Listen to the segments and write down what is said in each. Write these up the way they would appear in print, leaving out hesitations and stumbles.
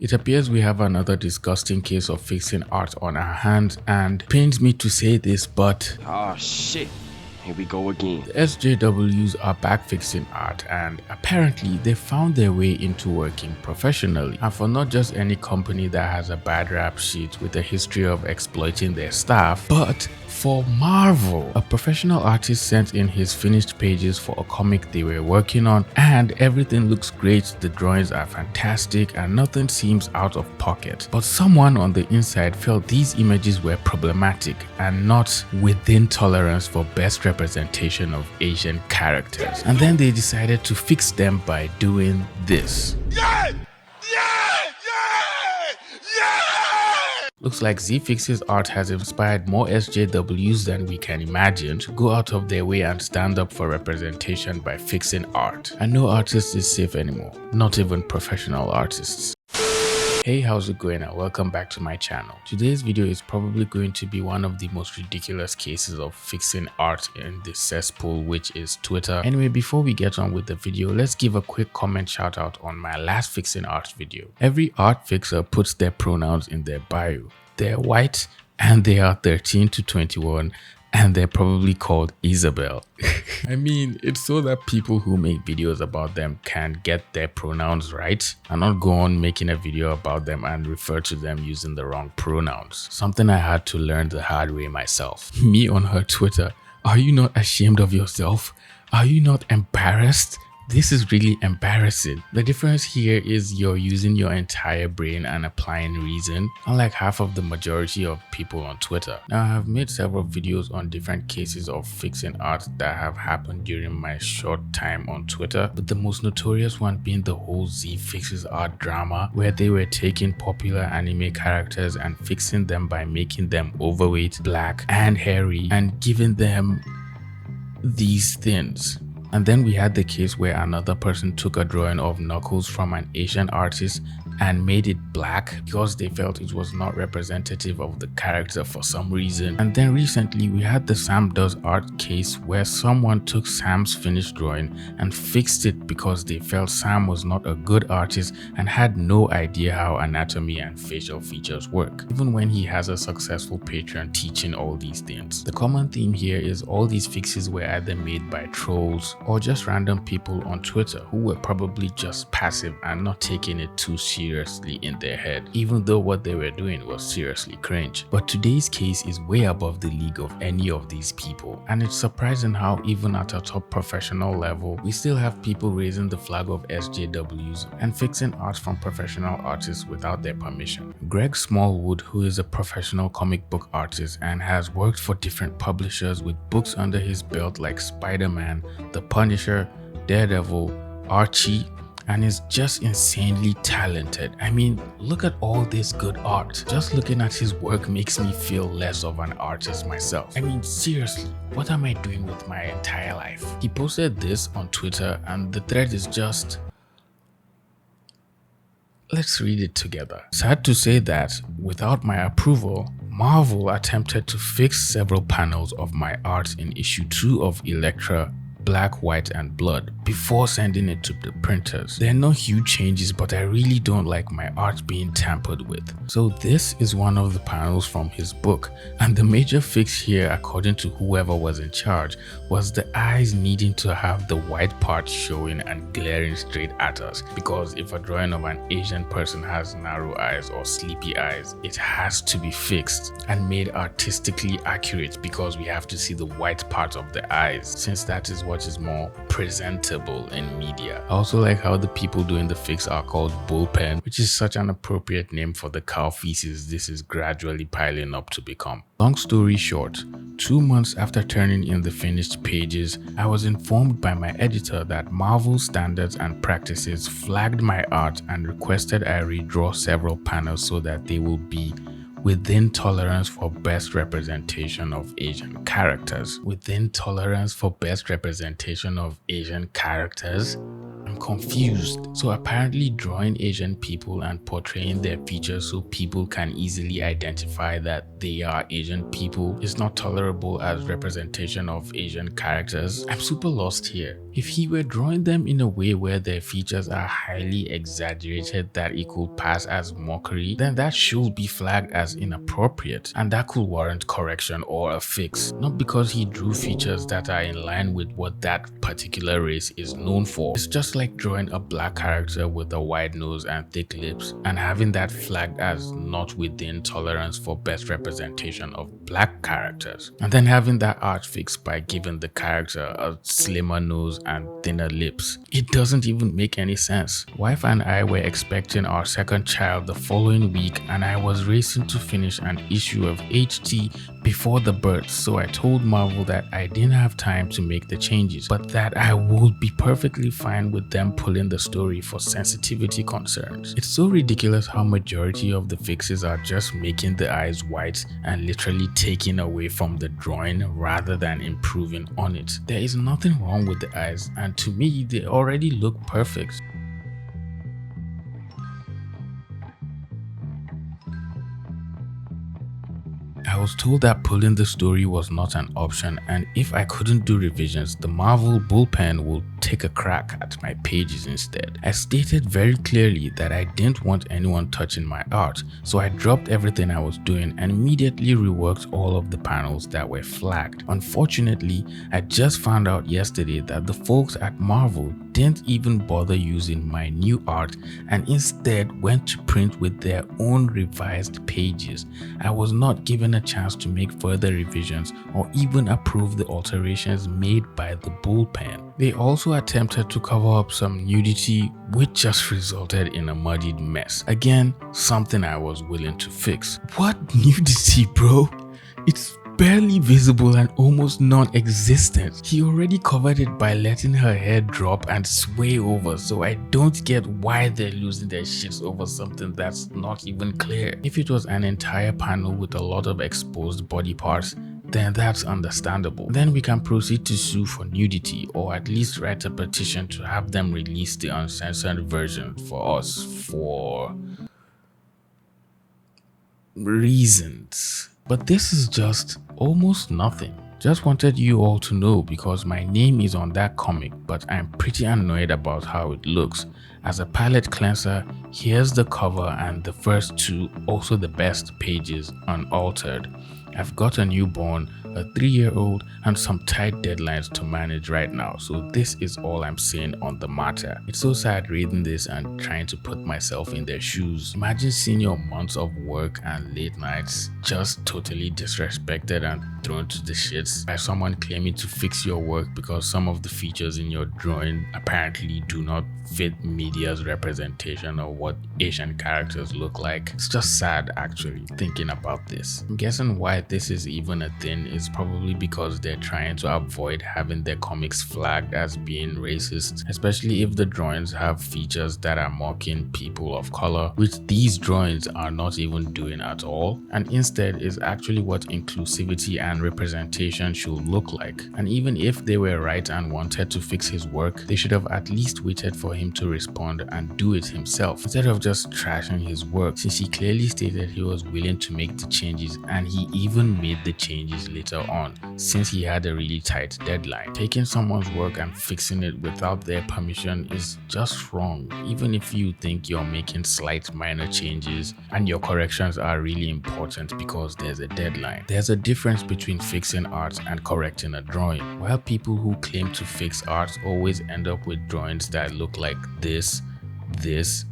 It appears we have another disgusting case of fixing art on our hands, and it pains me to say this, but Oh shit. Here we go again. the SJWs are back fixing art, and apparently they found their way into working professionally, and for not just any company that has a bad rap sheet with a history of exploiting their staff, but for Marvel. A professional artist sent in his finished pages for a comic they were working on, and everything looks great, the drawings are fantastic, and nothing seems out of pocket. But someone on the inside felt these images were problematic and not within tolerance for best representation of Asian characters. And then they decided to fix them by doing this. Looks like Z-Fix's art has inspired more SJWs than we can imagine to go out of their way and stand up for representation by fixing art. And no artist is safe anymore, not even professional artists. Hey, how's it going and welcome back to my channel. Today's video is probably going to be one of the most ridiculous cases of fixing art in this cesspool, which is Twitter. Anyway, before we get on with the video, let's give a quick comment shout out on my last fixing art video. Every art fixer puts their pronouns in their bio. They're white and they are 13 to 21 and they're probably called Isabel. I mean, it's so that people who make videos about them can get their pronouns right and not go on making a video about them and refer to them using the wrong pronouns. Something I had to learn the hard way myself. Me on her Twitter, are you not ashamed of yourself? Are you not embarrassed? This is really embarrassing. The difference here is you're using your entire brain and applying reason, unlike half of the majority of people on Twitter. Now, I have made several videos on different cases of fixing art that have happened during my short time on Twitter, with the most notorious one being the whole Z fixes art drama, where they were taking popular anime characters and fixing them by making them overweight, black, and hairy, and giving them these things. And then we had the case where another person took a drawing of Knuckles from an Asian artist and made it black because they felt it was not representative of the character for some reason. And then recently we had the Sam Does Art case where someone took Sam's finished drawing and fixed it because they felt Sam was not a good artist and had no idea how anatomy and facial features work, even when he has a successful Patreon teaching all these things. The common theme here is all these fixes were either made by trolls or just random people on Twitter who were probably just passive and not taking it too seriously in their head, even though what they were doing was seriously cringe. But today's case is way above the league of any of these people, and it's surprising how even at a top professional level, we still have people raising the flag of SJWs and fixing art from professional artists without their permission. Greg Smallwood, who is a professional comic book artist and has worked for different publishers with books under his belt like Spider-Man, The Punisher, Daredevil, Archie, and is just insanely talented. I mean, look at all this good art. Just looking at his work makes me feel less of an artist myself. I mean, seriously, what am I doing with my entire life? He posted this on Twitter and the thread is just... Let's read it together. Sad to say that, without my approval, Marvel attempted to fix several panels of my art in issue 2 of Elektra, Black, White, and Blood before sending it to the printers. There are no huge changes, but I really don't like my art being tampered with. So this is one of the panels from his book, and the major fix here, according to whoever was in charge, was the eyes needing to have the white part showing and glaring straight at us, because if a drawing of an Asian person has narrow eyes or sleepy eyes, it has to be fixed and made artistically accurate because we have to see the white part of the eyes, since that is what is more presentable in media. I also like how the people doing the fix are called Bullpen, which is such an appropriate name for the cow feces this is gradually piling up to become. Long story short, 2 months after turning in the finished pages, I was informed by my editor that Marvel standards and practices flagged my art and requested I redraw several panels so that they will be within tolerance for best representation of Asian characters. Within tolerance for best representation of Asian characters? I'm confused. So apparently drawing Asian people and portraying their features so people can easily identify that they are Asian people is not tolerable as representation of Asian characters. I'm super lost here. If he were drawing them in a way where their features are highly exaggerated that it could pass as mockery, then that should be flagged as inappropriate, and that could warrant correction or a fix, not because he drew features that are in line with what that particular race is known for. It's just like drawing a black character with a wide nose and thick lips and having that flagged as not within tolerance for best representation of black characters, and then having that art fixed by giving the character a slimmer nose and thinner lips. It doesn't even make any sense. Wife and I were expecting our second child the following week, and I was racing to finish an issue of HT before the birth, so I told Marvel that I didn't have time to make the changes, but that I would be perfectly fine with them pulling the story for sensitivity concerns. It's so ridiculous how majority of the fixes are just making the eyes white and literally taking away from the drawing rather than improving on it. There is nothing wrong with the eyes, and to me they already look perfect. I was told that pulling the story was not an option, and if I couldn't do revisions, the Marvel bullpen would take a crack at my pages instead. I stated very clearly that I didn't want anyone touching my art, so I dropped everything I was doing and immediately reworked all of the panels that were flagged. Unfortunately, I just found out yesterday that the folks at Marvel didn't even bother using my new art and instead went to print with their own revised pages. I was not given a chance to make further revisions or even approve the alterations made by the bullpen. They also attempted to cover up some nudity, which just resulted in a muddied mess. Again, something I was willing to fix. What nudity, bro? It's barely visible and almost non-existent. He already covered it by letting her hair drop and sway over, so I don't get why they're losing their shits over something that's not even clear. If it was an entire panel with a lot of exposed body parts, then that's understandable. Then we can proceed to sue for nudity, or at least write a petition to have them release the uncensored version for us for reasons. But this is just almost nothing. Just wanted you all to know because my name is on that comic, but I'm pretty annoyed about how it looks. As a palette cleanser, here's the cover and the first two, also the best pages, unaltered. I've got a newborn, a 3-year-old, and some tight deadlines to manage right now, so this is all I'm saying on the matter. It's so sad reading this and trying to put myself in their shoes. Imagine seeing your months of work and late nights just totally disrespected and thrown to the shits by someone claiming to fix your work because some of the features in your drawing apparently do not fit media's representation of what Asian characters look like. It's just sad actually thinking about this. I'm guessing why this is even a thing is probably because they're trying to avoid having their comics flagged as being racist, especially if the drawings have features that are mocking people of color, which these drawings are not even doing at all, and instead is actually what inclusivity and representation should look like. And even if they were right and wanted to fix his work, they should have at least waited for him to respond and do it himself instead of just trashing his work, since he clearly stated he was willing to make the changes, and he even made the changes later on since he had a really tight deadline. Taking someone's work and fixing it without their permission is just wrong, even if you think you're making slight minor changes and your corrections are really important because there's a deadline. There's a difference between fixing art and correcting a drawing. While people who claim to fix art always end up with drawings that look like this,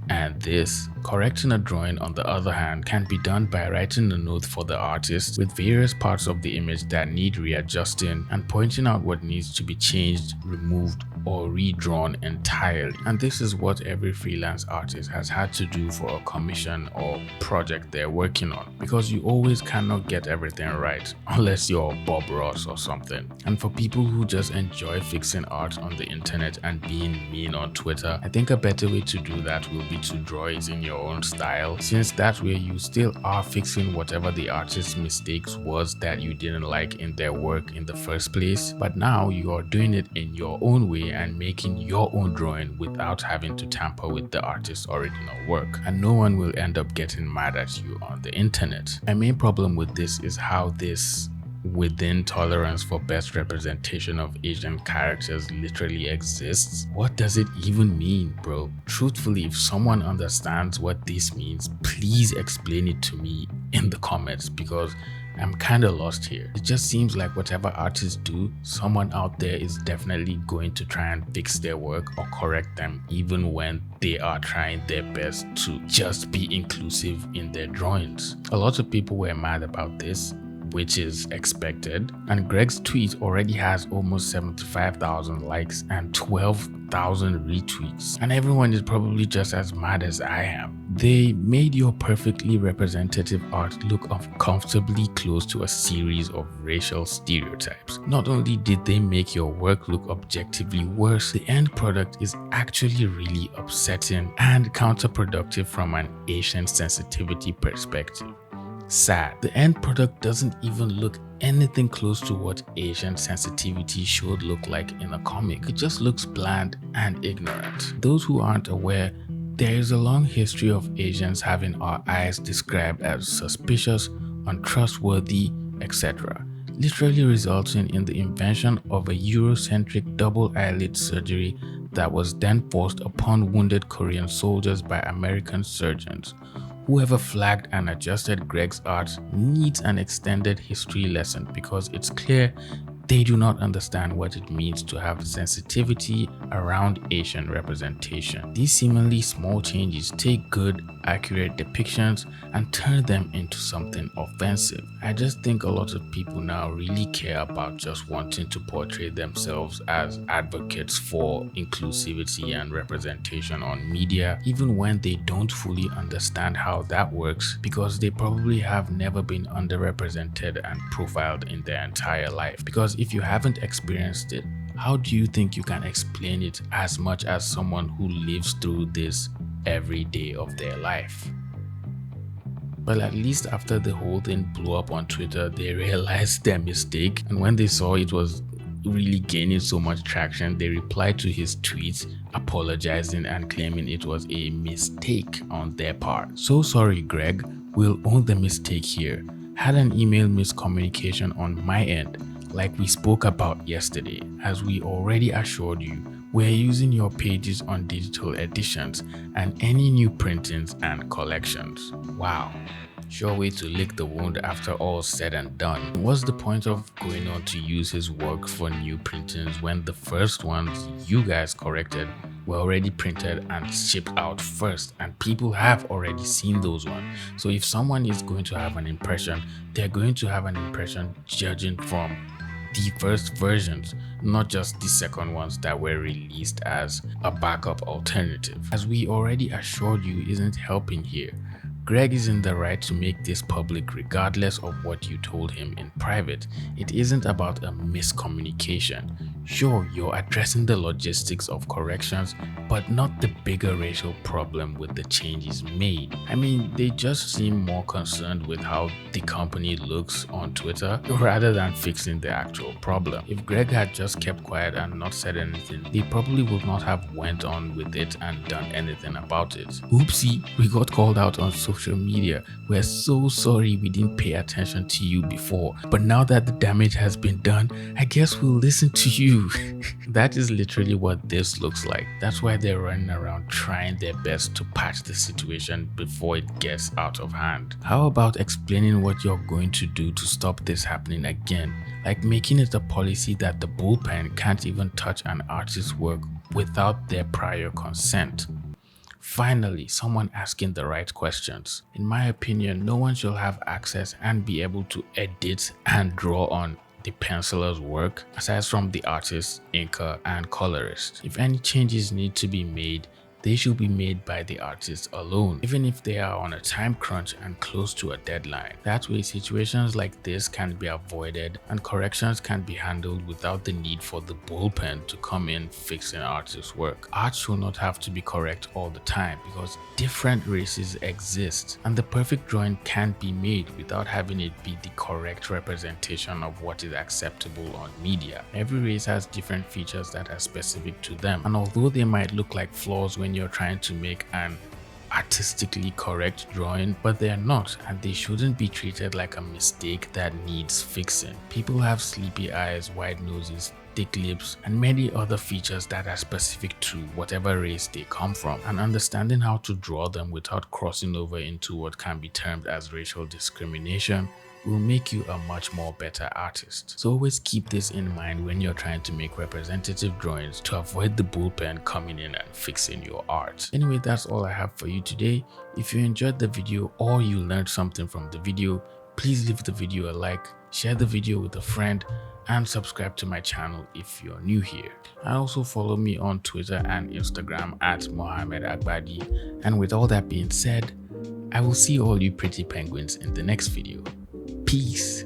and this. Correcting a drawing, on the other hand, can be done by writing a note for the artist with various parts of the image that need readjusting and pointing out what needs to be changed, removed, or redrawn entirely. And this is what every freelance artist has had to do for a commission or project they're working on, because you always cannot get everything right unless you're Bob Ross or something. And for people who just enjoy fixing art on the internet and being mean on Twitter, I think a better way to do that will be happy to draw it in your own style, since that way you still are fixing whatever the artist's mistakes was that you didn't like in their work in the first place. But now you are doing it in your own way and making your own drawing without having to tamper with the artist's original work, and no one will end up getting mad at you on the internet. My main problem with this is how this within tolerance for best representation of Asian characters literally exists. What does it even mean, bro? Truthfully, if someone understands what this means, please explain it to me in the comments, because I'm kinda lost here. It just seems like whatever artists do, someone out there is definitely going to try and fix their work or correct them, even when they are trying their best to just be inclusive in their drawings. A lot of people were mad about this, which is expected, and Greg's tweet already has almost 75,000 likes and 12,000 retweets, and everyone is probably just as mad as I am. They made your perfectly representative art look uncomfortably close to a series of racial stereotypes. Not only did they make your work look objectively worse, the end product is actually really upsetting and counterproductive from an Asian sensitivity perspective. Sad. The end product doesn't even look anything close to what Asian sensitivity should look like in a comic. It just looks bland and ignorant. Those who aren't aware, there is a long history of Asians having our eyes described as suspicious, untrustworthy, etc., literally resulting in the invention of a Eurocentric double eyelid surgery that was then forced upon wounded Korean soldiers by American surgeons. Whoever flagged and adjusted Greg's art needs an extended history lesson, because it's clear they do not understand what it means to have sensitivity around Asian representation. These seemingly small changes take good, accurate depictions and turn them into something offensive. I just think a lot of people now really care about just wanting to portray themselves as advocates for inclusivity and representation on media, even when they don't fully understand how that works, because they probably have never been underrepresented and profiled in their entire life. Because if you haven't experienced it, how do you think you can explain it as much as someone who lives through this every day of their life? Well, at least after the whole thing blew up on Twitter, they realized their mistake, and when they saw it was really gaining so much traction, they replied to his tweets apologizing and claiming it was a mistake on their part. So sorry, Greg, we'll own the mistake here. Had an email miscommunication on my end, like we spoke about yesterday. As we already assured you, we're using your pages on digital editions and any new printings and collections. Wow. Sure way to lick the wound after all said and done. What's the point of going on to use his work for new printings when the first ones you guys corrected were already printed and shipped out first, and people have already seen those ones? So if someone is going to have an impression, they're going to have an impression judging from the first versions, not just the second ones that were released as a backup alternative. As we already assured you, isn't helping here. Greg is in the right to make this public regardless of what you told him in private. It isn't about a miscommunication. Sure, you're addressing the logistics of corrections, but not the bigger racial problem with the changes made. I mean, they just seem more concerned with how the company looks on Twitter rather than fixing the actual problem. If Greg had just kept quiet and not said anything, they probably would not have went on with it and done anything about it. Oopsie, we got called out on social media. We're so sorry we didn't pay attention to you before, but now that the damage has been done, I guess we'll listen to you. That is literally what this looks like. That's why they're running around trying their best to patch the situation before it gets out of hand. How about explaining what you're going to do to stop this happening again? Like making it a policy that the bullpen can't even touch an artist's work without their prior consent. Finally, someone asking the right questions. In my opinion, no one should have access and be able to edit and draw on the penciler's work aside from the artist, inker, and colorist. If any changes need to be made, they should be made by the artist alone, even if they are on a time crunch and close to a deadline. That way, situations like this can be avoided and corrections can be handled without the need for the bullpen to come in fixing artists' work. Art should not have to be correct all the time because different races exist, and the perfect drawing can't be made without having it be the correct representation of what is acceptable on media. Every race has different features that are specific to them, and although they might look like flaws when you're trying to make an artistically correct drawing, but they are not, and they shouldn't be treated like a mistake that needs fixing. People have sleepy eyes, wide noses, thick lips, and many other features that are specific to whatever race they come from, and understanding how to draw them without crossing over into what can be termed as racial discrimination will make you a much more better artist. So always keep this in mind when you're trying to make representative drawings to avoid the bullpen coming in and fixing your art. Anyway, that's all I have for you today. If you enjoyed the video or you learned something from the video, please leave the video a like, share the video with a friend, and subscribe to my channel if you're new here. And also follow me on Twitter and Instagram at Mohammed Agbadi. And with all that being said, I will see all you pretty penguins in the next video. Peace.